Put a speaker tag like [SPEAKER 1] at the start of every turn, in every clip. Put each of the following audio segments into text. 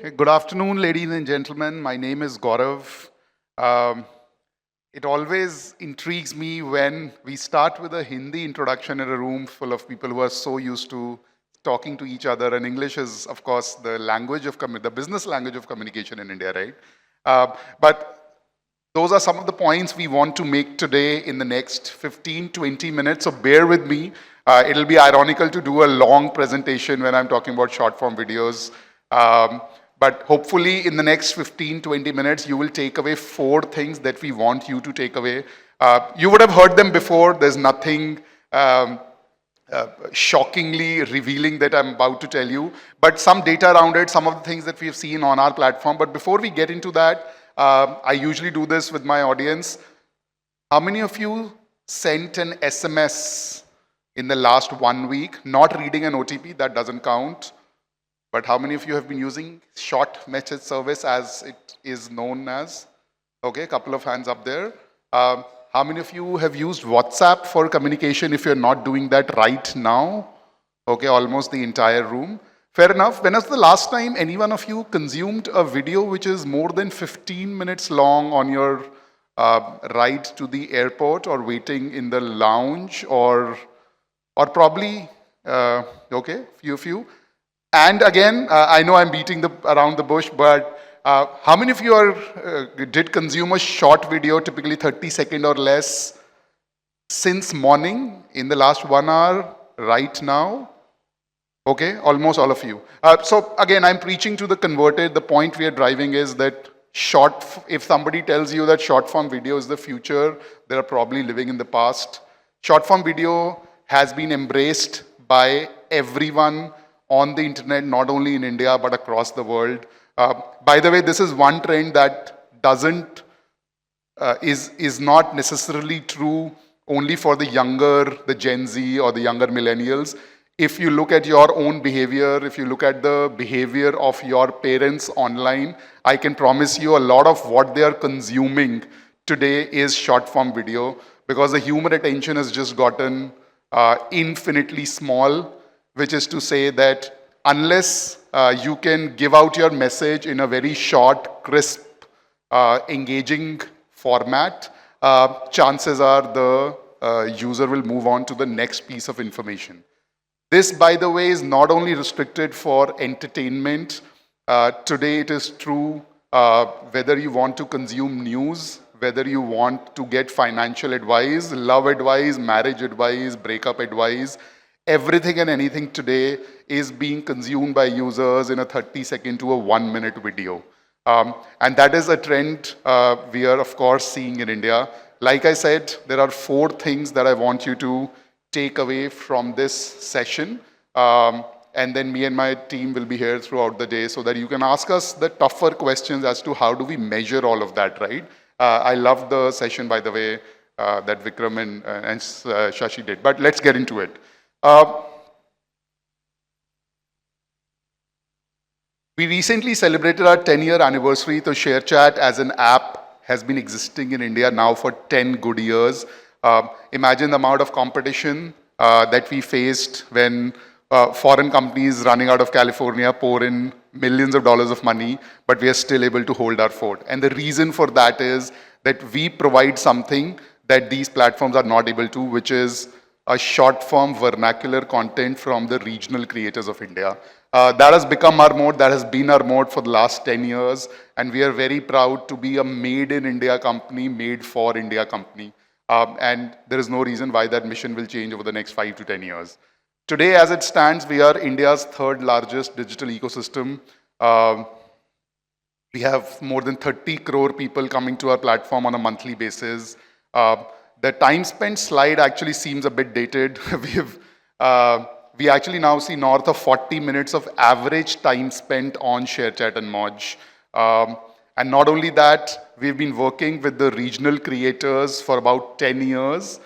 [SPEAKER 1] Okay, good afternoon, ladies and gentlemen. My name is Gaurav. Um, it always intrigues me when we start with a Hindi introduction in a room full of people who are so used to talking to each other. And English is, of course, the language of the business language of communication in India, right? But those are some of the points we want to make today in the next 15, 20 minutes. So bear with me. It'll be ironical to do a long presentation when I'm talking about short form videos. Um, but hopefully, in the next 15, 20 minutes, you will take away four things that we want you to take away. You would have heard them before. There's nothing shockingly revealing that I'm about to tell you, but some data around it, some of the things that we've seen on our platform. But before we get into that, I usually do this with my audience. How many of you sent an SMS in the last 1 week? Not reading an OTP, that doesn't count. But how many of you have been using short message service as it is known as? Okay, a couple of hands up there. How many of you have used WhatsApp for communication if you're not doing that right now? Okay, almost the entire room. Fair enough. When was the last time any one of you consumed a video which is more than 15 minutes long on your ride to the airport or waiting in the lounge or probably, okay, few of you. And again, I know I'm beating around the bush, but how many of you did consume a short video, typically 30-second or less, since morning in the last 1 hour, right now? Okay, almost all of you. So again, I'm preaching to the converted. The point we are driving is that if somebody tells you that short form video is the future, they're probably living in the past. Short form video has been embraced by everyone on the internet, not only in India, but across the world. By the way, this is one trend that doesn't is not necessarily true only for the Gen Z or the younger millennials. If you look at your own behavior, if you look at the behavior of your parents online, I can promise you a lot of what they are consuming today is short form video because the human attention has just gotten infinitely small, which is to say that unless you can give out your message in a very short, crisp, engaging format, chances are the user will move on to the next piece of information. This, by the way, is not only restricted for entertainment. Today it is true whether you want to consume news, whether you want to get financial advice, love advice, marriage advice, breakup advice. Everything and anything today is being consumed by users in a 30-second to a 1-minute video. And that is a trend we are, of course, seeing in India. Like I said, there are four things that I want you to take away from this session. And then me and my team will be here throughout the day so that you can ask us the tougher questions as to how do we measure all of that, right? I love the session, by the way, that Vikram and Shashi did. But let's get into it. We recently celebrated our 10-year anniversary. So ShareChat as an app has been existing in India now for 10 good years. Imagine the amount of competition that we faced when foreign companies running out of California pour in millions of dollars of money, but we are still able to hold our fort. And the reason for that is that we provide something that these platforms are not able to, which is a short form vernacular content from the regional creators of India. That has become our mode, that has been our mode for the last 10 years, and we are very proud to be a made in India company, made for India company. And there is no reason why that mission will change over the next 5 to 10 years. Today, as it stands, we are India's third largest digital ecosystem. We have more than 30 crore people coming to our platform on a monthly basis. The time spent slide actually seems a bit dated. We actually now see north of 40 minutes of average time spent on ShareChat and Moj. And not only that, we've been working with the regional creators for about 10 years,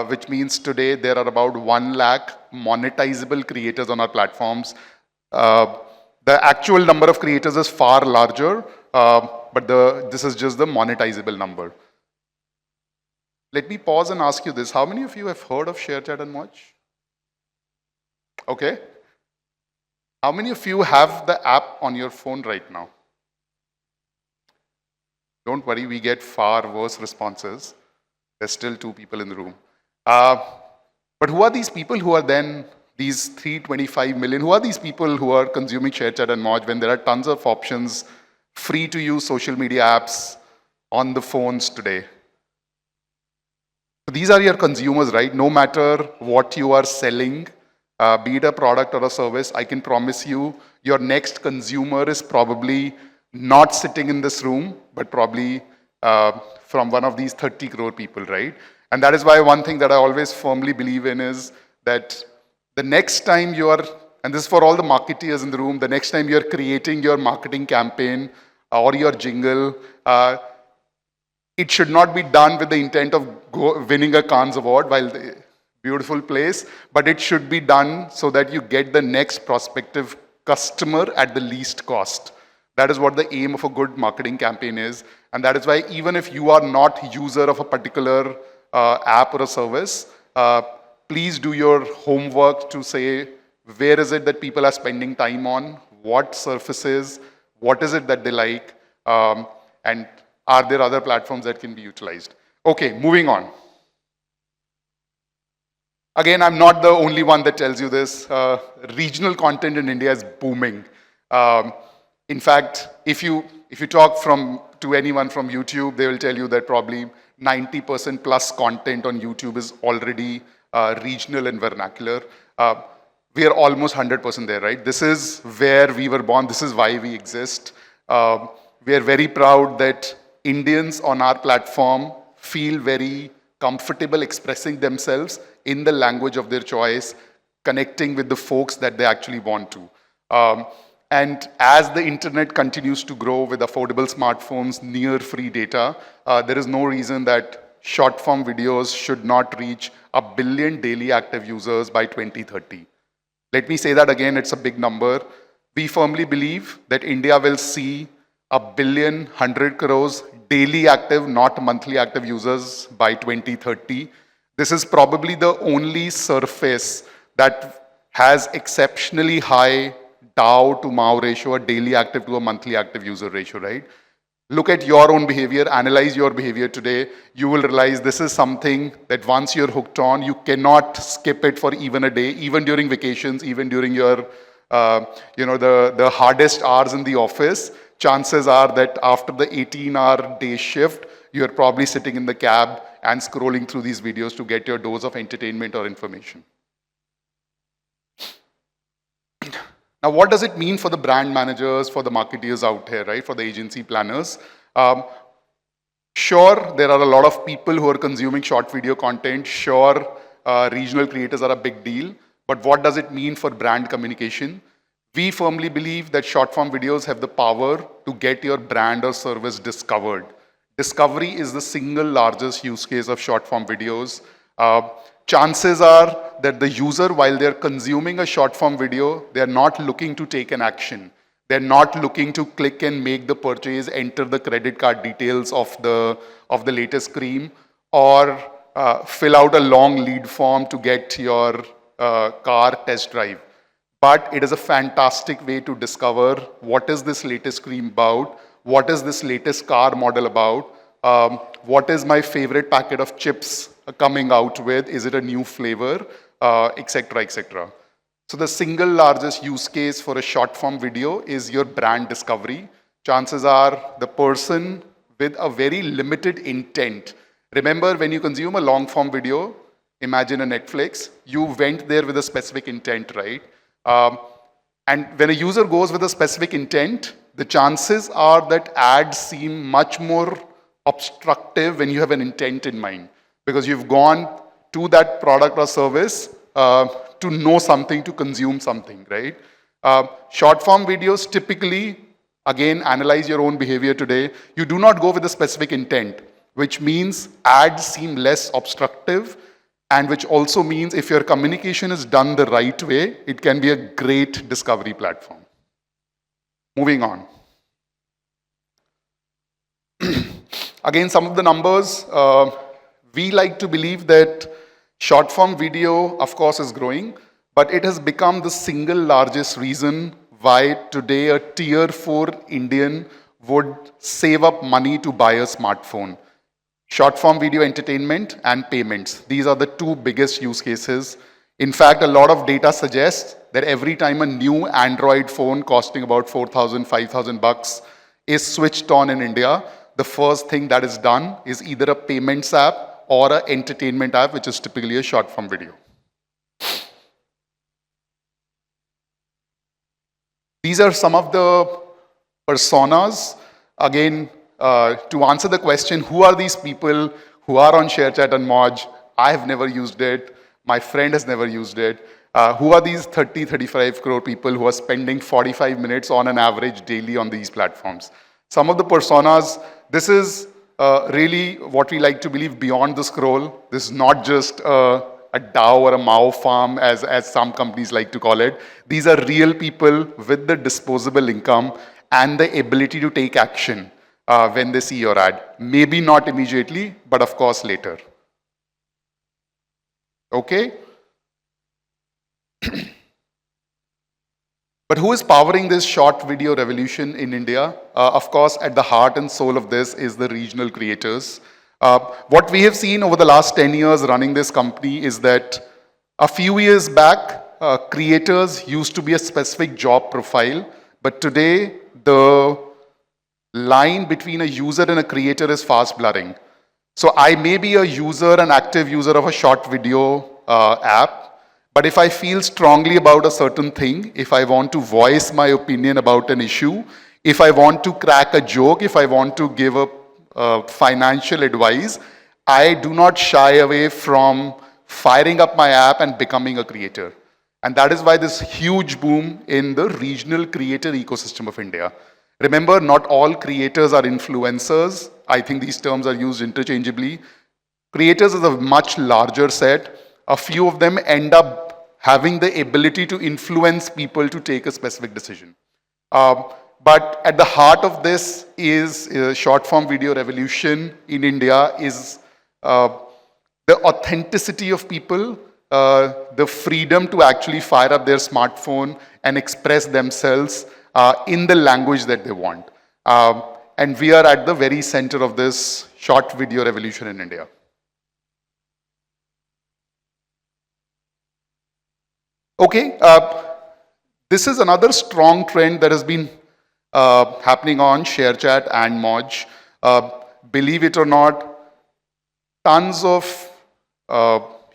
[SPEAKER 1] which means today there are about 1 lakh monetizable creators on our platforms. The actual number of creators is far larger, but this is just the monetizable number. Let me pause and ask you this. How many of you have heard of ShareChat and Moj? Okay. How many of you have the app on your phone right now? Don't worry, we get far worse responses. There's still 2 people in the room. Uh, but who are these people who are then these 325 million? Who are these people who are consuming ShareChat and Moj when there are tons of options, free to use social media apps on the phones today? So these are your consumers, right? No matter what you are selling, be it a product or a service, I can promise you your next consumer is probably not sitting in this room, but probably from one of these 30 crore people, right? And that is why one thing that I always firmly believe in is that the next time you are, and this is for all the marketeers in the room, the next time you're creating your marketing campaign or your jingle, it should not be done with the intent of winning a Cannes Award, while beautiful place, but it should be done so that you get the next prospective customer at the least cost. That is what the aim of a good marketing campaign is. And that is why even if you are not user of a particular app or a service, please do your homework to say, where is it that people are spending time on? What surfaces? What is it that they like? And are there other platforms that can be utilized? Okay, moving on. Again, I'm not the only one that tells you this. Regional content in India is booming. In fact, if you talk to anyone from YouTube, they will tell you that probably 90% plus content on YouTube is already regional and vernacular. We are almost 100% there, right? This is where we were born. This is why we exist. We are very proud that Indians on our platform feel very comfortable expressing themselves in the language of their choice, connecting with the folks that they actually want to. And as the internet continues to grow with affordable smartphones, near free data, there is no reason that short form videos should not reach 1 billion daily active users by 2030. Let me say that again, it's a big number. We firmly believe that India will see 1 billion, 100 crores daily active, not monthly active users by 2030. This is probably the only surface that has exceptionally high DAO to MAU ratio, a daily active to a monthly active user ratio, right? Look at your own behavior, analyze your behavior today. You will realize this is something that once you're hooked on, you cannot skip it for even a day, even during vacations, even during your, the hardest hours in the office. Chances are that after the 18-hour day shift, you're probably sitting in the cab and scrolling through these videos to get your dose of entertainment or information. Now, what does it mean for the brand managers, for the marketeers out here, right? For the agency planners? Sure, there are a lot of people who are consuming short video content. Sure, regional creators are a big deal. But what does it mean for brand communication? We firmly believe that short form videos have the power to get your brand or service discovered. Discovery is the single largest use case of short form videos. Chances are that the user, while they're consuming a short form video, they're not looking to take an action. They're not looking to click and make the purchase, enter the credit card details of the latest cream, or fill out a long lead form to get your car test drive. But it is a fantastic way to discover what is this latest cream about, what is this latest car model about, what is my favorite packet of chips coming out with, is it a new flavor, etc., etc. So the single largest use case for a short form video is your brand discovery. Chances are the person with a very limited intent. Remember, when you consume a long form video, imagine a Netflix, you went there with a specific intent, right? And when a user goes with a specific intent, the chances are that ads seem much more obstructive when you have an intent in mind, because you've gone to that product or service to know something, to consume something, right? Short form videos typically, again, analyze your own behavior today. You do not go with a specific intent, which means ads seem less obstructive, and which also means if your communication is done the right way, it can be a great discovery platform. Moving on. Again, some of the numbers. We like to believe that short form video, of course, is growing, but it has become the single largest reason why today a tier 4 Indian would save up money to buy a smartphone. Short form video entertainment and payments. These are the two biggest use cases. In fact, a lot of data suggests that every time a new Android phone costing about 4,000, 5,000 bucks is switched on in India, the first thing that is done is either a payments app or an entertainment app, which is typically a short form video. These are some of the personas. Again, to answer the question, who are these people who are on ShareChat and Moj? I have never used it. My friend has never used it. Who are these 30, 35 crore people who are spending 45 minutes on an average daily on these platforms? Some of the personas, this is really what we like to believe beyond the scroll. This is not just a DAO or a MAO farm, as some companies like to call it. These are real people with the disposable income and the ability to take action when they see your ad. Maybe not immediately, but of course later. Okay? But who is powering this short video revolution in India? Of course, at the heart and soul of this is the regional creators. What we have seen over the last 10 years running this company is that a few years back, creators used to be a specific job profile, but today the line between a user and a creator is fast blurring. So I may be a user, an active user of a short video app, but if I feel strongly about a certain thing, if I want to voice my opinion about an issue, if I want to crack a joke, if I want to give a financial advice, I do not shy away from firing up my app and becoming a creator. And that is why this huge boom in the regional creator ecosystem of India. Remember, not all creators are influencers. I think these terms are used interchangeably. Creators is a much larger set. A few of them end up having the ability to influence people to take a specific decision. But at the heart of this is short form video revolution in India is the authenticity of people, the freedom to actually fire up their smartphone and express themselves in the language that they want. And we are at the very center of this short video revolution in India. Okay, this is another strong trend that has been happening on ShareChat and Moj. Believe it or not, tons of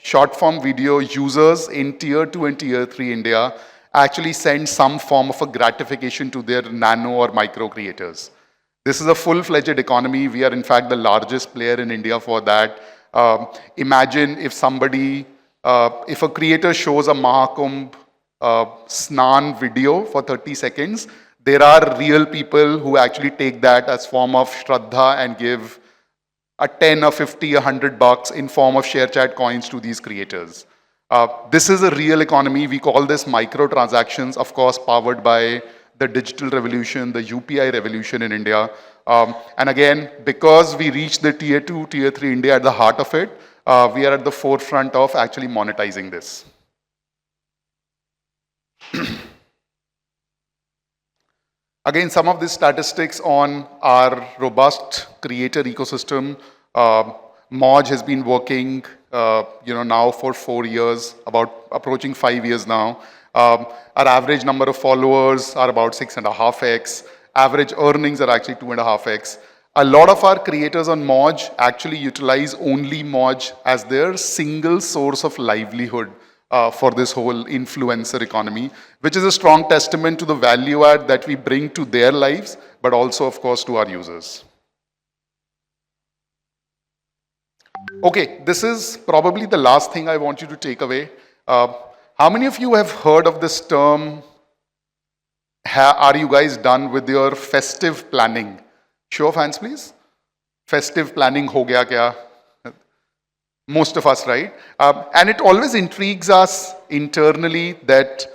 [SPEAKER 1] short form video users in tier 2 and tier 3 India actually send some form of a gratification to their nano or micro creators. This is a full-fledged economy. We are in fact the largest player in India for that. Imagine if somebody, if a creator shows a Mahakumbh Snan video for 30 seconds, there are real people who actually take that as form of Shraddha and give a 10 or 50, 100 bucks in form of ShareChat coins to these creators. This is a real economy. We call this microtransactions, of course, powered by the digital revolution, the UPI revolution in India. And again, because we reach the tier 2, tier 3 India at the heart of it, we are at the forefront of actually monetizing this. Again, some of these statistics on our robust creator ecosystem. Moj has been working now for 4 years, about approaching 5 years now. Our average number of followers are about 6.5x. Average earnings are actually 2.5x. A lot of our creators on Moj actually utilize only Moj as their single source of livelihood for this whole influencer economy, which is a strong testament to the value add that we bring to their lives, but also, of course, to our users. Okay, this is probably the last thing I want you to take away. How many of you have heard of this term? Are you guys done with your festive planning? Show of hands, please. Festive planning ho gaya kya? Most of us, right? And it always intrigues us internally that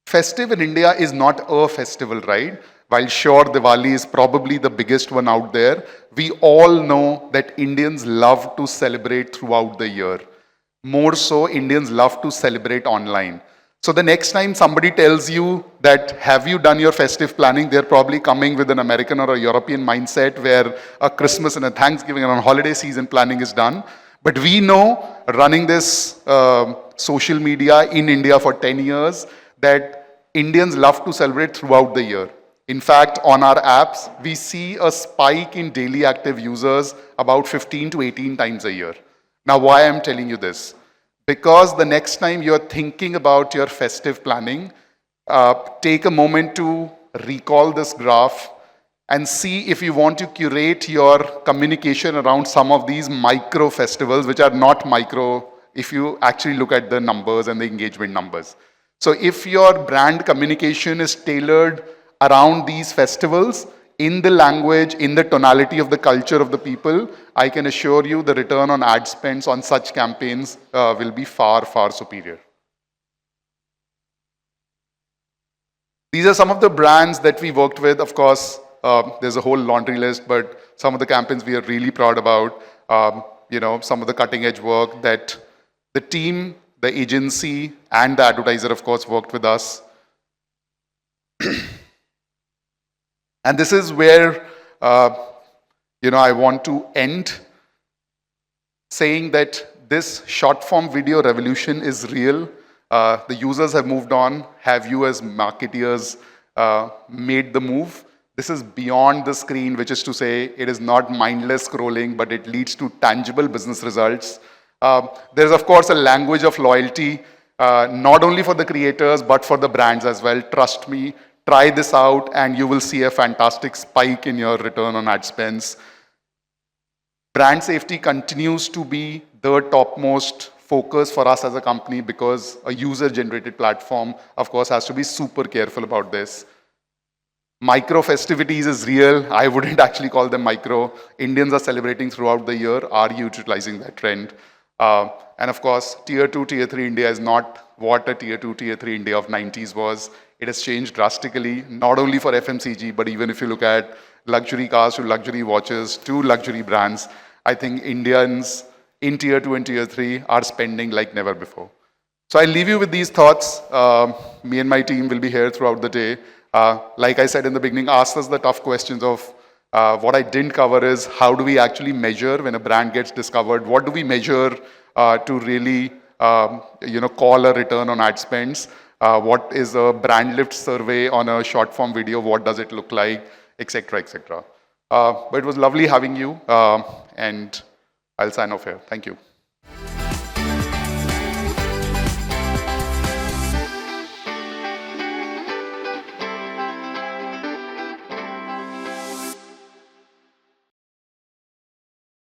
[SPEAKER 1] festive in India is not a festival, right? While sure, Diwali is probably the biggest one out there, we all know that Indians love to celebrate throughout the year. more so, Indians love to celebrate online. So the next time somebody tells you that, have you done your festive planning, they're probably coming with an American or a European mindset where a Christmas and a Thanksgiving and a holiday season planning is done. But we know, running this social media in India for 10 years, that Indians love to celebrate throughout the year. In fact, on our apps, we see a spike in daily active users about 15 to 18 times a year. Now, why I'm telling you this? Because the next time you're thinking about your festive planning, take a moment to recall this graph and see if you want to curate your communication around some of these micro festivals, which are not micro if you actually look at the numbers and the engagement numbers. So if your brand communication is tailored around these festivals, in the language, in the tonality of the culture of the people, I can assure you the return on ad spends on such campaigns will be far, far superior. These are some of the brands that we worked with. Of course, there's a whole laundry list, but some of the campaigns we are really proud about. Some of the cutting edge work that the team, the agency, and the advertiser, of course, worked with us. And this is where, I want to end saying that this short form video revolution is real. The users have moved on. Have you as marketeers made the move? This is beyond the screen, which is to say it is not mindless scrolling, but it leads to tangible business results. There's, of course, a language of loyalty, not only for the creators, but for the brands as well. Trust me. Try this out and you will see a fantastic spike in your return on ad spends. Brand safety continues to be the topmost focus for us as a company because a user-generated platform, of course, has to be super careful about this. Micro festivities is real. I wouldn't actually call them micro. Indians are celebrating throughout the year. Are you utilizing that trend? And of course, Tier 2, Tier 3 India is not what a Tier 2, Tier 3 India of 90s was. It has changed drastically, not only for FMCG, but even if you look at luxury cars to luxury watches to luxury brands, I think Indians in Tier 2 and Tier 3 are spending like never before. So I'll leave you with these thoughts. Me and my team will be here throughout the day. Like I said in the beginning, ask us the tough questions of what I didn't cover is how do we actually measure when a brand gets discovered? What do we measure to really call a return on ad spends? What is a brand lift survey on a short form video? What does it look like? Etc. etc. But it was lovely having you, and I'll sign off here. Thank you.